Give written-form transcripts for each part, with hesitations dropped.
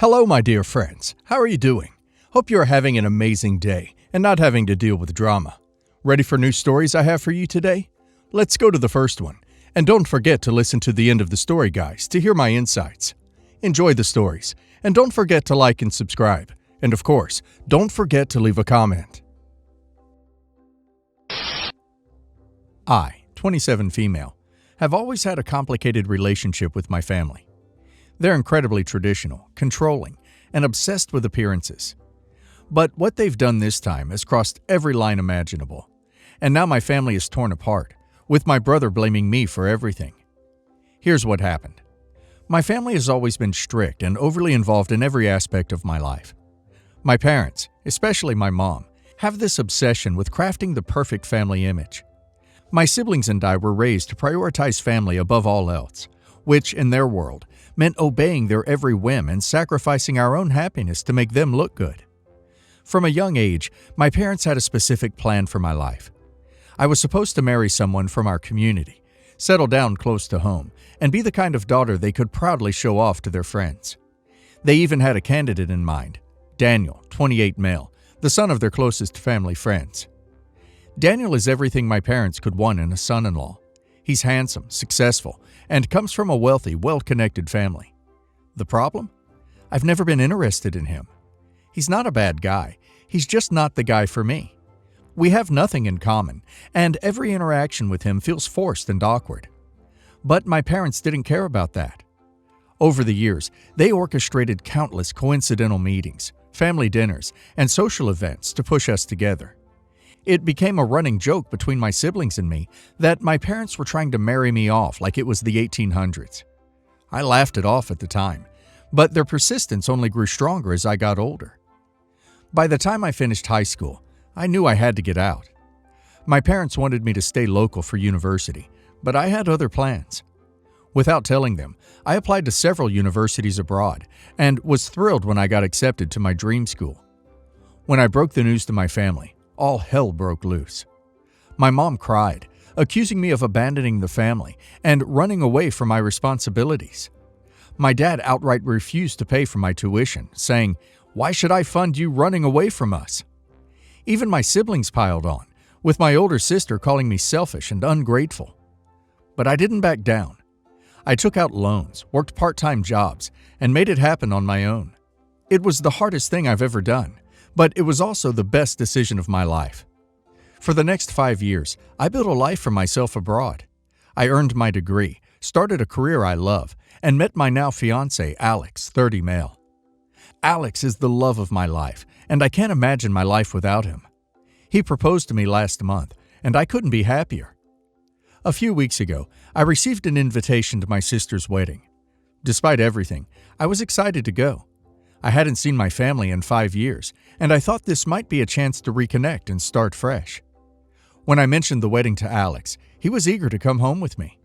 Hello, my dear friends. How are you doing? Hope you are having an amazing day and not having to deal with drama. Ready for new stories I have for you today? Let's go to the first one. And don't forget to listen to the end of the story, guys, to hear my insights. Enjoy the stories, and don't forget to like and subscribe. And of course, don't forget to leave a comment. I, 27 female, have always had a complicated relationship with my family. They're incredibly traditional, controlling, and obsessed with appearances. But what they've done this time has crossed every line imaginable. And now my family is torn apart, with my brother blaming me for everything. Here's what happened. My family has always been strict and overly involved in every aspect of my life. My parents, especially my mom, have this obsession with crafting the perfect family image. My siblings and I were raised to prioritize family above all else, which, in their world, meant obeying their every whim and sacrificing our own happiness to make them look good. From a young age, my parents had a specific plan for my life. I was supposed to marry someone from our community, settle down close to home, and be the kind of daughter they could proudly show off to their friends. They even had a candidate in mind, Daniel, 28 male, the son of their closest family friends. Daniel is everything my parents could want in a son-in-law. He's handsome, successful, and comes from a wealthy, well-connected family. The problem? I've never been interested in him. He's not a bad guy, he's just not the guy for me. We have nothing in common, and every interaction with him feels forced and awkward. But my parents didn't care about that. Over the years, they orchestrated countless coincidental meetings, family dinners, and social events to push us together. It became a running joke between my siblings and me that my parents were trying to marry me off like it was the 1800s. I laughed it off at the time, but their persistence only grew stronger as I got older. By the time I finished high school, I knew I had to get out. My parents wanted me to stay local for university, but I had other plans. Without telling them, I applied to several universities abroad and was thrilled when I got accepted to my dream school. When I broke the news to my family, all hell broke loose. My mom cried, accusing me of abandoning the family and running away from my responsibilities. My dad outright refused to pay for my tuition, saying, "Why should I fund you running away from us?" Even my siblings piled on, with my older sister calling me selfish and ungrateful. But I didn't back down. I took out loans, worked part-time jobs, and made it happen on my own. It was the hardest thing I've ever done, but it was also the best decision of my life. For the next 5 years, I built a life for myself abroad. I earned my degree, started a career I love, and met my now fiancé, Alex, 30 male. Alex is the love of my life, and I can't imagine my life without him. He proposed to me last month, and I couldn't be happier. A few weeks ago, I received an invitation to my sister's wedding. Despite everything, I was excited to go. I hadn't seen my family in 5 years, and I thought this might be a chance to reconnect and start fresh. When I mentioned the wedding to Alex, he was eager to come home with me.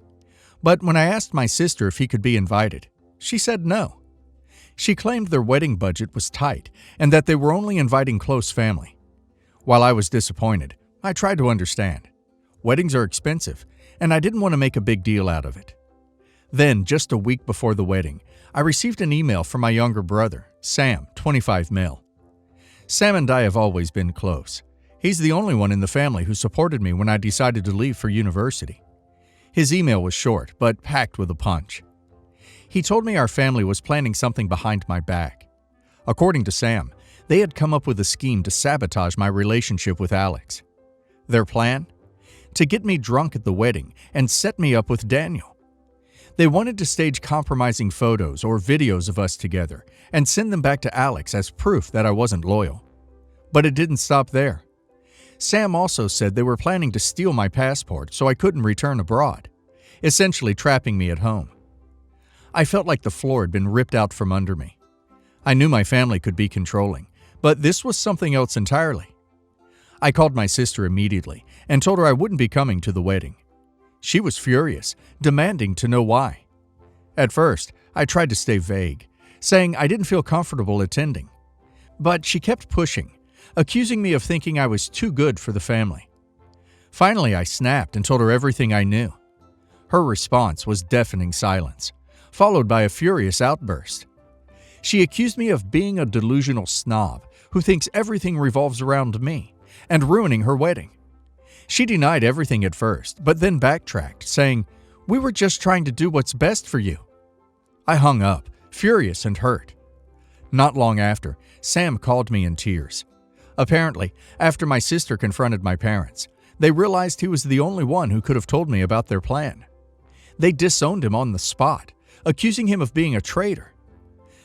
But when I asked my sister if he could be invited, she said no. She claimed their wedding budget was tight and that they were only inviting close family. While I was disappointed, I tried to understand. Weddings are expensive, and I didn't want to make a big deal out of it. Then, just a week before the wedding, I received an email from my younger brother, Sam, 25 male. Sam and I have always been close. He's the only one in the family who supported me when I decided to leave for university. His email was short, but packed with a punch. He told me our family was planning something behind my back. According to Sam, they had come up with a scheme to sabotage my relationship with Alex. Their plan? To get me drunk at the wedding and set me up with Daniel. They wanted to stage compromising photos or videos of us together and send them back to Alex as proof that I wasn't loyal. But it didn't stop there. Sam also said they were planning to steal my passport so I couldn't return abroad, essentially trapping me at home. I felt like the floor had been ripped out from under me. I knew my family could be controlling, but this was something else entirely. I called my sister immediately and told her I wouldn't be coming to the wedding. She was furious, demanding to know why. At first, I tried to stay vague, saying I didn't feel comfortable attending. But she kept pushing, accusing me of thinking I was too good for the family. Finally, I snapped and told her everything I knew. Her response was deafening silence, followed by a furious outburst. She accused me of being a delusional snob who thinks everything revolves around me and ruining her wedding. She denied everything at first, but then backtracked, saying, "We were just trying to do what's best for you." I hung up, furious and hurt. Not long after, Sam called me in tears. Apparently, after my sister confronted my parents, they realized he was the only one who could have told me about their plan. They disowned him on the spot, accusing him of being a traitor.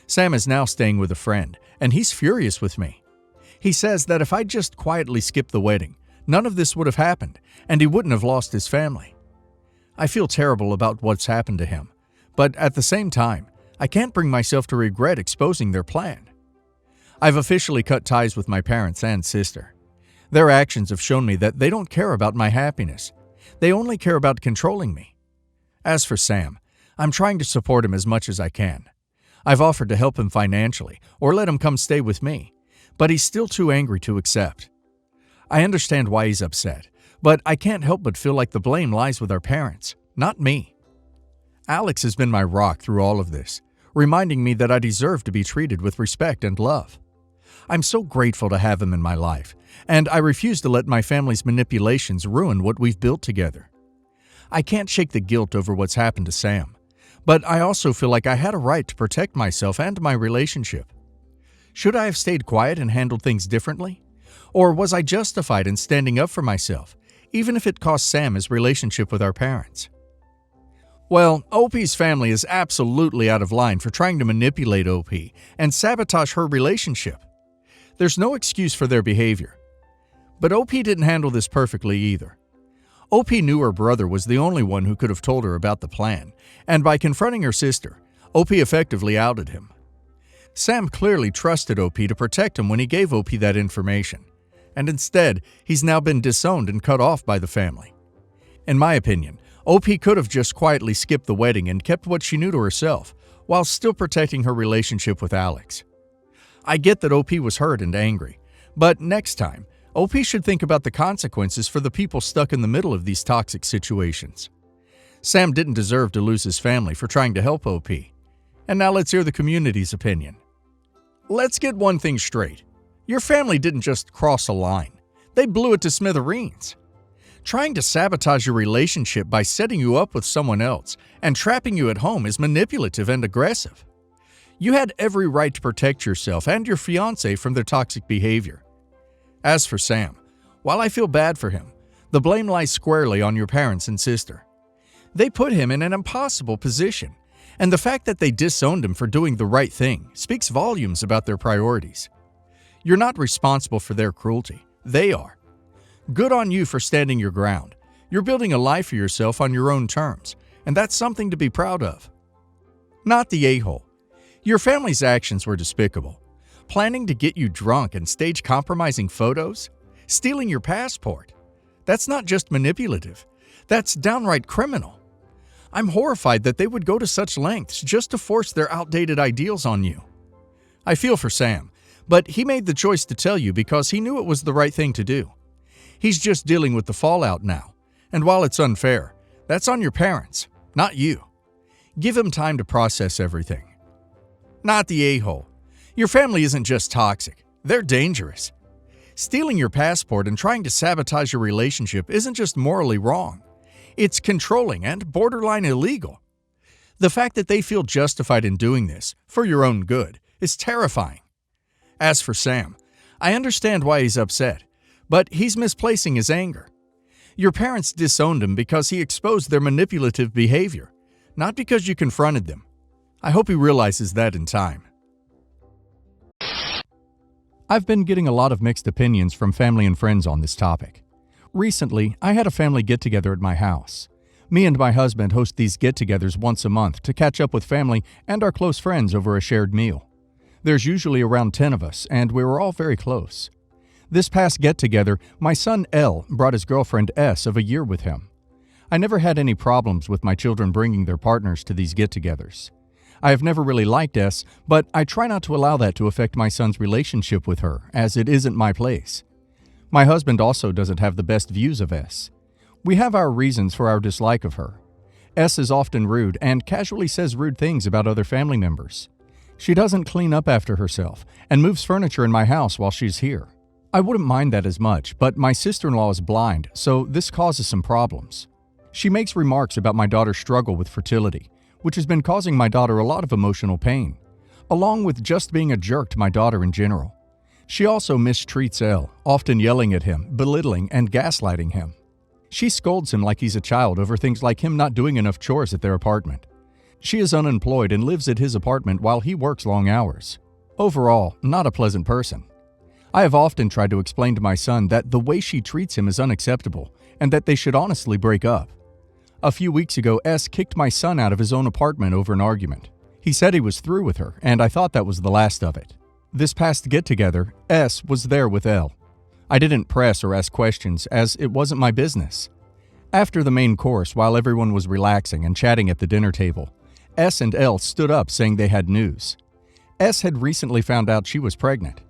Sam is now staying with a friend, and he's furious with me. He says that if I just quietly skipped the wedding, none of this would have happened, and he wouldn't have lost his family. I feel terrible about what's happened to him, but at the same time, I can't bring myself to regret exposing their plan. I've officially cut ties with my parents and sister. Their actions have shown me that they don't care about my happiness. They only care about controlling me. As for Sam, I'm trying to support him as much as I can. I've offered to help him financially or let him come stay with me, but he's still too angry to accept. I understand why he's upset, but I can't help but feel like the blame lies with our parents, not me. Alex has been my rock through all of this, reminding me that I deserve to be treated with respect and love. I'm so grateful to have him in my life, and I refuse to let my family's manipulations ruin what we've built together. I can't shake the guilt over what's happened to Sam, but I also feel like I had a right to protect myself and my relationship. Should I have stayed quiet and handled things differently? Or was I justified in standing up for myself, even if it cost Sam his relationship with our parents? Well, OP's family is absolutely out of line for trying to manipulate OP and sabotage her relationship. There's no excuse for their behavior. But OP didn't handle this perfectly either. OP knew her brother was the only one who could have told her about the plan, and by confronting her sister, OP effectively outed him. Sam clearly trusted OP to protect him when he gave OP that information, and instead, he's now been disowned and cut off by the family. In my opinion, OP could have just quietly skipped the wedding and kept what she knew to herself, while still protecting her relationship with Alex. I get that OP was hurt and angry, but next time, OP should think about the consequences for the people stuck in the middle of these toxic situations. Sam didn't deserve to lose his family for trying to help OP. And now let's hear the community's opinion. Let's get one thing straight. Your family didn't just cross a line. They blew it to smithereens. Trying to sabotage your relationship by setting you up with someone else and trapping you at home is manipulative and aggressive. You had every right to protect yourself and your fiancé from their toxic behavior. As for Sam, while I feel bad for him, the blame lies squarely on your parents and sister. They put him in an impossible position, and the fact that they disowned him for doing the right thing speaks volumes about their priorities. You're not responsible for their cruelty. They are. Good on you for standing your ground. You're building a life for yourself on your own terms, and that's something to be proud of. Not the a-hole. Your family's actions were despicable. Planning to get you drunk and stage compromising photos? Stealing your passport? That's not just manipulative. That's downright criminal. I'm horrified that they would go to such lengths just to force their outdated ideals on you. I feel for Sam, but he made the choice to tell you because he knew it was the right thing to do. He's just dealing with the fallout now, and while it's unfair, that's on your parents, not you. Give him time to process everything. Not the a-hole. Your family isn't just toxic, they're dangerous. Stealing your passport and trying to sabotage your relationship isn't just morally wrong. It's controlling and borderline illegal. The fact that they feel justified in doing this, for your own good, is terrifying. As for Sam, I understand why he's upset, but he's misplacing his anger. Your parents disowned him because he exposed their manipulative behavior, not because you confronted them. I hope he realizes that in time. I've been getting a lot of mixed opinions from family and friends on this topic. Recently, I had a family get-together at my house. Me and my husband host these get-togethers once a month to catch up with family and our close friends over a shared meal. There's usually around 10 of us, and we were all very close. This past get-together, my son L brought his girlfriend S of a year with him. I never had any problems with my children bringing their partners to these get-togethers. I have never really liked S, but I try not to allow that to affect my son's relationship with her, as it isn't my place. My husband also doesn't have the best views of S. We have our reasons for our dislike of her. S is often rude and casually says rude things about other family members. She doesn't clean up after herself and moves furniture in my house while she's here. I wouldn't mind that as much, but my sister-in-law is blind, so this causes some problems. She makes remarks about my daughter's struggle with fertility, which has been causing my daughter a lot of emotional pain, along with just being a jerk to my daughter in general. She also mistreats Elle, often yelling at him, belittling, and gaslighting him. She scolds him like he's a child over things like him not doing enough chores at their apartment. She is unemployed and lives at his apartment while he works long hours. Overall, not a pleasant person. I have often tried to explain to my son that the way she treats him is unacceptable and that they should honestly break up. A few weeks ago, S kicked my son out of his own apartment over an argument. He said he was through with her, and I thought that was the last of it. This past get-together, S was there with Elle. I didn't press or ask questions as it wasn't my business. After the main course, while everyone was relaxing and chatting at the dinner table, S and Elle stood up saying they had news. S had recently found out she was pregnant.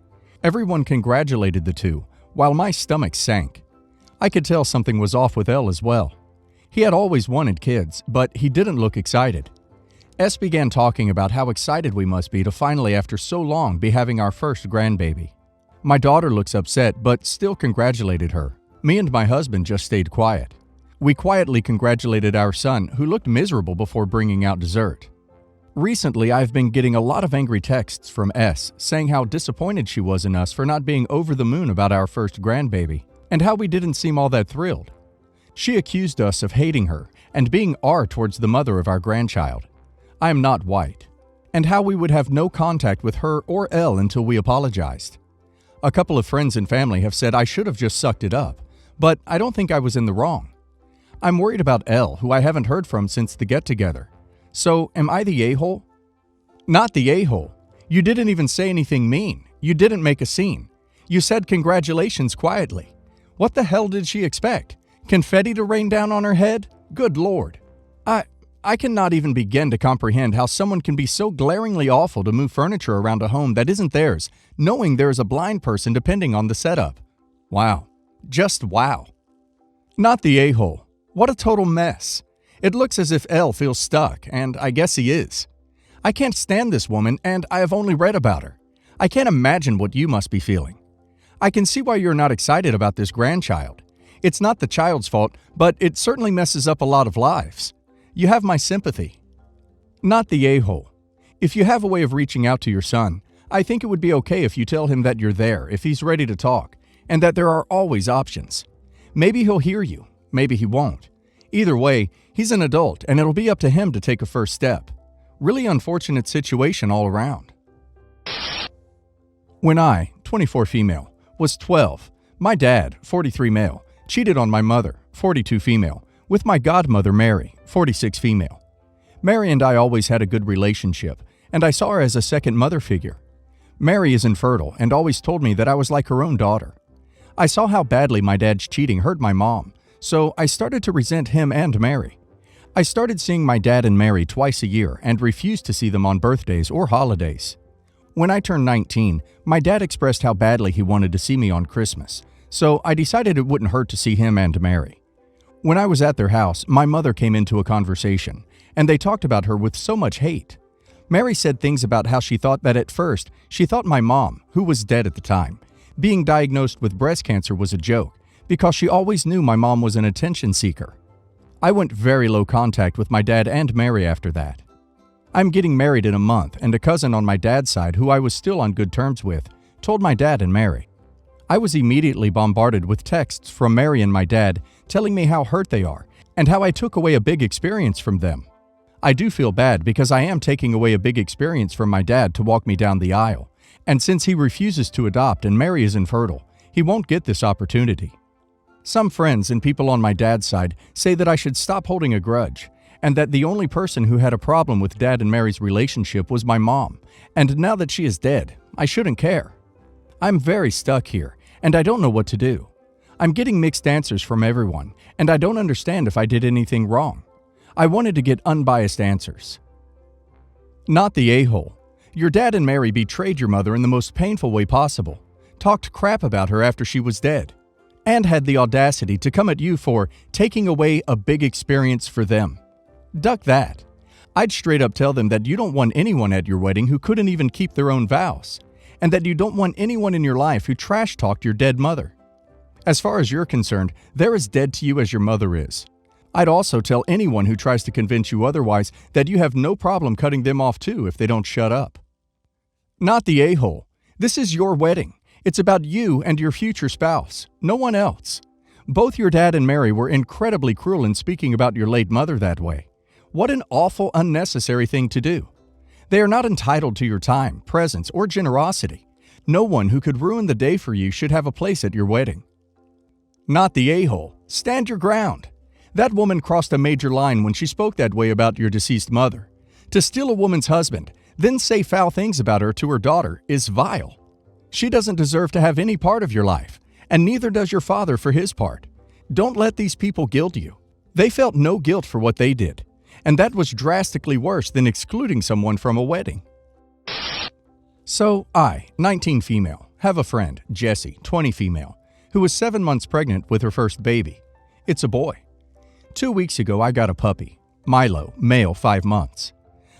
Everyone congratulated the two, while my stomach sank. I could tell something was off with Elle as well. He had always wanted kids, but he didn't look excited. S began talking about how excited we must be to finally, after so long, be having our first grandbaby. My daughter looks upset, but still congratulated her. Me and my husband just stayed quiet. We quietly congratulated our son, who looked miserable before bringing out dessert. Recently, I've been getting a lot of angry texts from S saying how disappointed she was in us for not being over the moon about our first grandbaby, and how we didn't seem all that thrilled. She accused us of hating her and being R towards the mother of our grandchild. I am not white. And how we would have no contact with her or Elle until we apologized. A couple of friends and family have said I should have just sucked it up, but I don't think I was in the wrong. I'm worried about Elle, who I haven't heard from since the get-together. So, am I the a-hole? Not the a-hole. You didn't even say anything mean. You didn't make a scene. You said congratulations quietly. What the hell did she expect? Confetti to rain down on her head? Good Lord. I cannot even begin to comprehend how someone can be so glaringly awful to move furniture around a home that isn't theirs, knowing there is a blind person depending on the setup. Wow. Just wow. Not the a-hole. What a total mess. It looks as if Elle feels stuck, and I guess he is. I can't stand this woman, and I have only read about her. I can't imagine what you must be feeling. I can see why you're not excited about this grandchild. It's not the child's fault, but it certainly messes up a lot of lives. You have my sympathy. Not the a-hole. If you have a way of reaching out to your son, I think it would be okay if you tell him that you're there if he's ready to talk, and that there are always options. Maybe he'll hear you, maybe he won't. Either way, he's an adult, and it'll be up to him to take a first step. Really unfortunate situation all around. When I, 24 female, was 12, my dad, 43 male, cheated on my mother, 42 female, with my godmother Mary, 46 female. Mary and I always had a good relationship, and I saw her as a second mother figure. Mary is infertile and always told me that I was like her own daughter. I saw how badly my dad's cheating hurt my mom, so I started to resent him and Mary. I started seeing my dad and Mary twice a year and refused to see them on birthdays or holidays. When I turned 19, my dad expressed how badly he wanted to see me on Christmas, so I decided it wouldn't hurt to see him and Mary. When I was at their house, my mother came into a conversation, and they talked about her with so much hate. Mary said things about how she thought that at first, she thought my mom, who was dead at the time, being diagnosed with breast cancer was a joke, because she always knew my mom was an attention seeker. I went very low contact with my dad and Mary after that. I'm getting married in a month, and a cousin on my dad's side, who I was still on good terms with, told my dad and Mary. I was immediately bombarded with texts from Mary and my dad telling me how hurt they are and how I took away a big experience from them. I do feel bad because I am taking away a big experience from my dad to walk me down the aisle, and since he refuses to adopt and Mary is infertile, he won't get this opportunity. Some friends and people on my dad's side say that I should stop holding a grudge, and that the only person who had a problem with Dad and Mary's relationship was my mom, and now that she is dead, I shouldn't care. I'm very stuck here, and I don't know what to do. I'm getting mixed answers from everyone, and I don't understand if I did anything wrong. I wanted to get unbiased answers. Not the a-hole. Your dad and Mary betrayed your mother in the most painful way possible, talked crap about her after she was dead, and had the audacity to come at you for taking away a big experience for them. Duck that. I'd straight up tell them that you don't want anyone at your wedding who couldn't even keep their own vows, and that you don't want anyone in your life who trash-talked your dead mother. As far as you're concerned, they're as dead to you as your mother is. I'd also tell anyone who tries to convince you otherwise that you have no problem cutting them off too if they don't shut up. Not the a-hole. This is your wedding. It's about you and your future spouse, no one else. Both your dad and Mary were incredibly cruel in speaking about your late mother that way. What an awful, unnecessary thing to do. They are not entitled to your time, presence, or generosity. No one who could ruin the day for you should have a place at your wedding. Not the a-hole. Stand your ground. That woman crossed a major line when she spoke that way about your deceased mother. To steal a woman's husband, then say foul things about her to her daughter is vile. She doesn't deserve to have any part of your life, and neither does your father for his part. Don't let these people guilt you. They felt no guilt for what they did, and that was drastically worse than excluding someone from a wedding. So I, 19 female, have a friend, Jessie, 20 female, who was 7 months pregnant with her first baby. It's a boy. 2 weeks ago, I got a puppy, Milo, male, 5 months.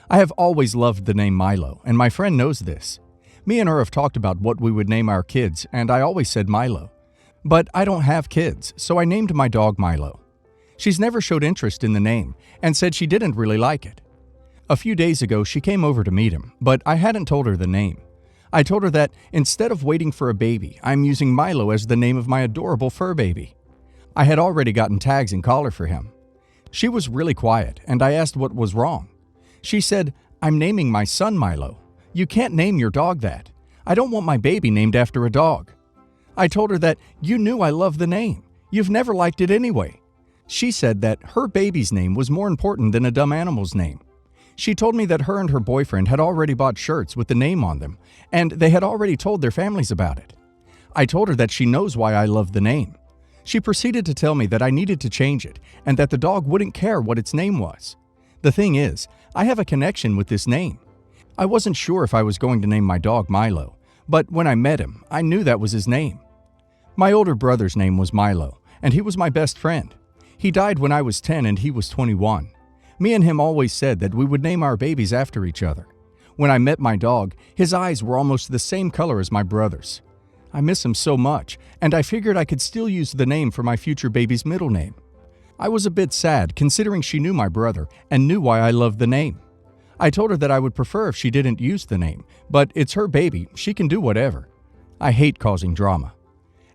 I have always loved the name Milo, and my friend knows this. Me and her have talked about what we would name our kids, and I always said Milo. But I don't have kids, so I named my dog Milo. She's never showed interest in the name, and said she didn't really like it. A few days ago, she came over to meet him, but I hadn't told her the name. I told her that instead of waiting for a baby, I'm using Milo as the name of my adorable fur baby. I had already gotten tags and collar for him. She was really quiet, and I asked what was wrong. She said, "I'm naming my son Milo. You can't name your dog that. I don't want my baby named after a dog." I told her that you knew I loved the name. You've never liked it anyway. She said that her baby's name was more important than a dumb animal's name. She told me that her and her boyfriend had already bought shirts with the name on them, and they had already told their families about it. I told her that she knows why I love the name. She proceeded to tell me that I needed to change it and that the dog wouldn't care what its name was. The thing is, I have a connection with this name. I wasn't sure if I was going to name my dog Milo, but when I met him, I knew that was his name. My older brother's name was Milo, and he was my best friend. He died when I was 10 and he was 21. Me and him always said that we would name our babies after each other. When I met my dog, his eyes were almost the same color as my brother's. I miss him so much, and I figured I could still use the name for my future baby's middle name. I was a bit sad considering she knew my brother and knew why I loved the name. I told her that I would prefer if she didn't use the name, but it's her baby, she can do whatever. I hate causing drama.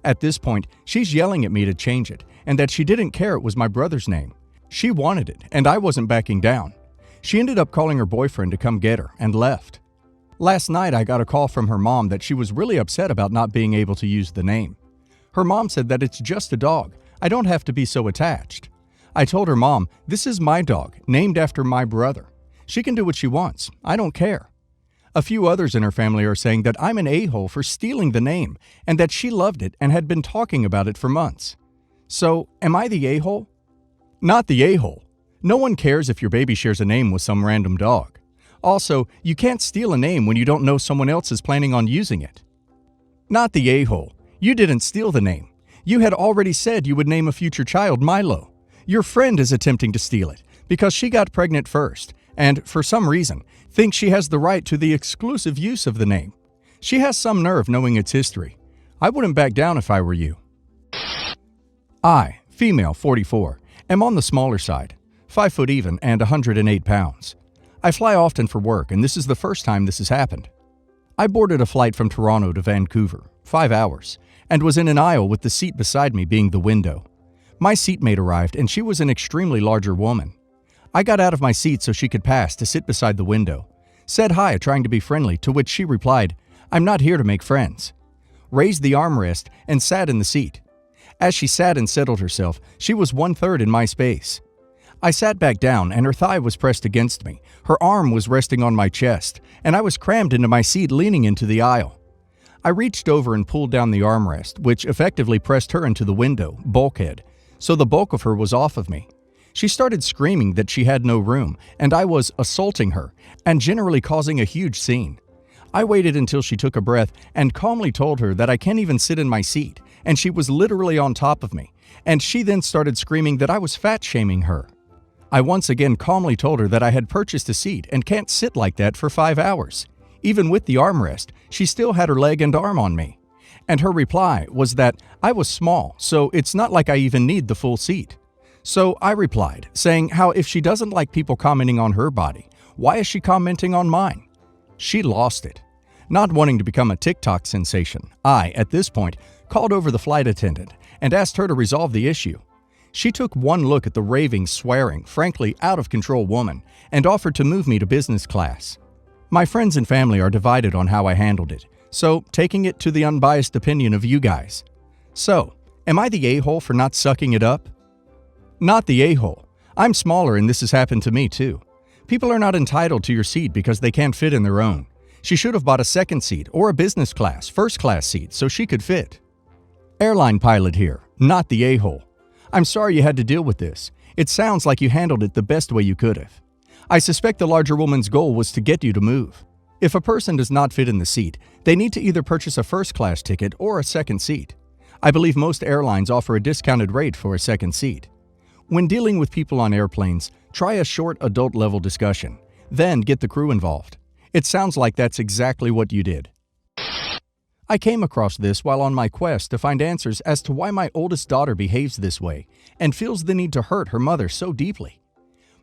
At this point, she's yelling at me to change it, and that she didn't care it was my brother's name. She wanted it, and I wasn't backing down. She ended up calling her boyfriend to come get her, and left. Last night, I got a call from her mom that she was really upset about not being able to use the name. Her mom said that it's just a dog. I don't have to be so attached. I told her mom, this is my dog, named after my brother. She can do what she wants. I don't care. A few others in her family are saying that I'm an a-hole for stealing the name and that she loved it and had been talking about it for months. So, am I the a-hole? Not the a-hole. No one cares if your baby shares a name with some random dog. Also, you can't steal a name when you don't know someone else is planning on using it. Not the a-hole. You didn't steal the name. You had already said you would name a future child Milo. Your friend is attempting to steal it because she got pregnant first and, for some reason, thinks she has the right to the exclusive use of the name. She has some nerve knowing its history. I wouldn't back down if I were you. I, female, 44, am on the smaller side, 5 foot even and 108 pounds. I fly often for work, and this is the first time this has happened. I boarded a flight from Toronto to Vancouver, 5 hours, and was in an aisle with the seat beside me being the window. My seatmate arrived, and she was an extremely larger woman. I got out of my seat so she could pass to sit beside the window. Said hi, trying to be friendly, to which she replied, "I'm not here to make friends." Raised the armrest and sat in the seat. As she sat and settled herself, she was 1/3 in my space. I sat back down and her thigh was pressed against me. Her arm was resting on my chest, and I was crammed into my seat leaning into the aisle. I reached over and pulled down the armrest, which effectively pressed her into the window, bulkhead, so the bulk of her was off of me. She started screaming that she had no room, and I was assaulting her, and generally causing a huge scene. I waited until she took a breath and calmly told her that I can't even sit in my seat, and she was literally on top of me, and she then started screaming that I was fat-shaming her. I once again calmly told her that I had purchased a seat and can't sit like that for 5 hours. Even with the armrest, she still had her leg and arm on me. And her reply was that I was small, so it's not like I even need the full seat. So I replied, saying how if she doesn't like people commenting on her body, why is she commenting on mine? She lost it. Not wanting to become a TikTok sensation, I, at this point, called over the flight attendant and asked her to resolve the issue. She took one look at the raving, swearing, frankly out of control woman and offered to move me to business class. My friends and family are divided on how I handled it, so taking it to the unbiased opinion of you guys. So, am I the a-hole for not sucking it up? Not the a-hole. I'm smaller and this has happened to me too. People are not entitled to your seat because they can't fit in their own. She should have bought a second seat or a business class, first class seat so she could fit. Airline pilot here, not the a-hole. I'm sorry you had to deal with this. It sounds like you handled it the best way you could have. I suspect the larger woman's goal was to get you to move. If a person does not fit in the seat, they need to either purchase a first class ticket or a second seat. I believe most airlines offer a discounted rate for a second seat. When dealing with people on airplanes, try a short adult-level discussion, then get the crew involved. It sounds like that's exactly what you did. I came across this while on my quest to find answers as to why my oldest daughter behaves this way and feels the need to hurt her mother so deeply.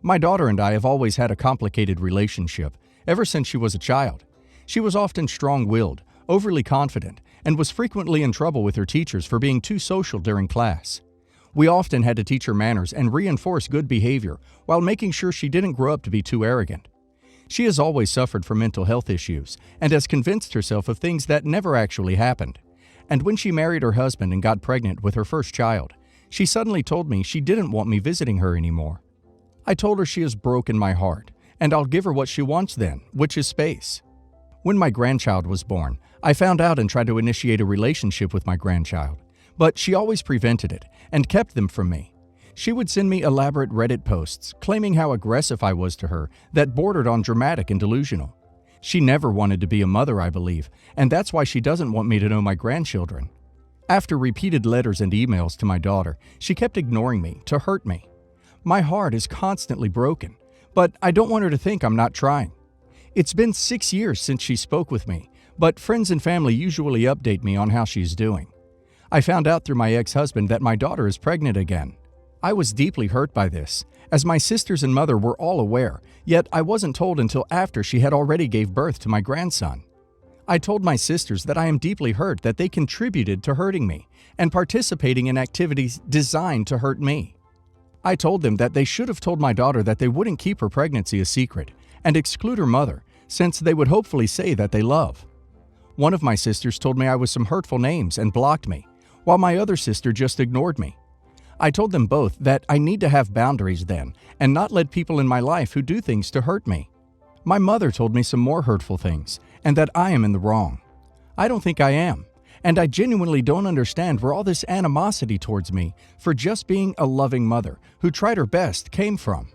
My daughter and I have always had a complicated relationship ever since she was a child. She was often strong-willed, overly confident, and was frequently in trouble with her teachers for being too social during class. We often had to teach her manners and reinforce good behavior while making sure she didn't grow up to be too arrogant. She has always suffered from mental health issues and has convinced herself of things that never actually happened. And when she married her husband and got pregnant with her first child, she suddenly told me she didn't want me visiting her anymore. I told her she has broken my heart, and I'll give her what she wants then, which is space. When my grandchild was born, I found out and tried to initiate a relationship with my grandchild, but she always prevented it and kept them from me. She would send me elaborate Reddit posts claiming how aggressive I was to her that bordered on dramatic and delusional. She never wanted to be a mother, I believe, and that's why she doesn't want me to know my grandchildren. After repeated letters and emails to my daughter, she kept ignoring me to hurt me. My heart is constantly broken, but I don't want her to think I'm not trying. It's been 6 years since she spoke with me, but friends and family usually update me on how she's doing. I found out through my ex-husband that my daughter is pregnant again. I was deeply hurt by this, as my sisters and mother were all aware, yet I wasn't told until after she had already gave birth to my grandson. I told my sisters that I am deeply hurt that they contributed to hurting me and participating in activities designed to hurt me. I told them that they should have told my daughter that they wouldn't keep her pregnancy a secret and exclude her mother, since they would hopefully say that they love. One of my sisters told me I was some hurtful names and blocked me, while my other sister just ignored me. I told them both that I need to have boundaries then and not let people in my life who do things to hurt me. My mother told me some more hurtful things and that I am in the wrong. I don't think I am, and I genuinely don't understand where all this animosity towards me for just being a loving mother who tried her best came from.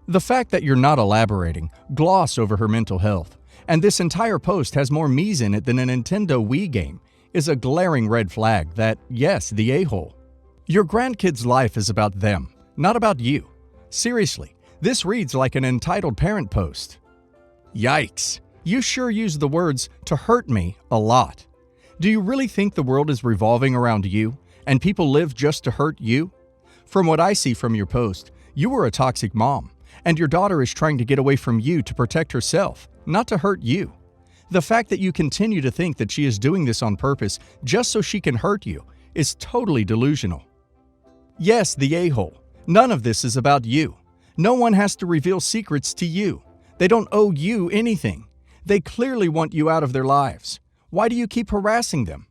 The fact that you're not elaborating, gloss over her mental health, and this entire post has more me's in it than a Nintendo Wii game is a glaring red flag that, yes, the a-hole. Your grandkid's life is about them, not about you. Seriously, this reads like an entitled parent post. Yikes, you sure use the words "to hurt me" a lot. Do you really think the world is revolving around you and people live just to hurt you? From what I see from your post, you were a toxic mom, and your daughter is trying to get away from you to protect herself, not to hurt you. The fact that you continue to think that she is doing this on purpose just so she can hurt you is totally delusional. Yes, the a-hole. None of this is about you. No one has to reveal secrets to you. They don't owe you anything. They clearly want you out of their lives. Why do you keep harassing them?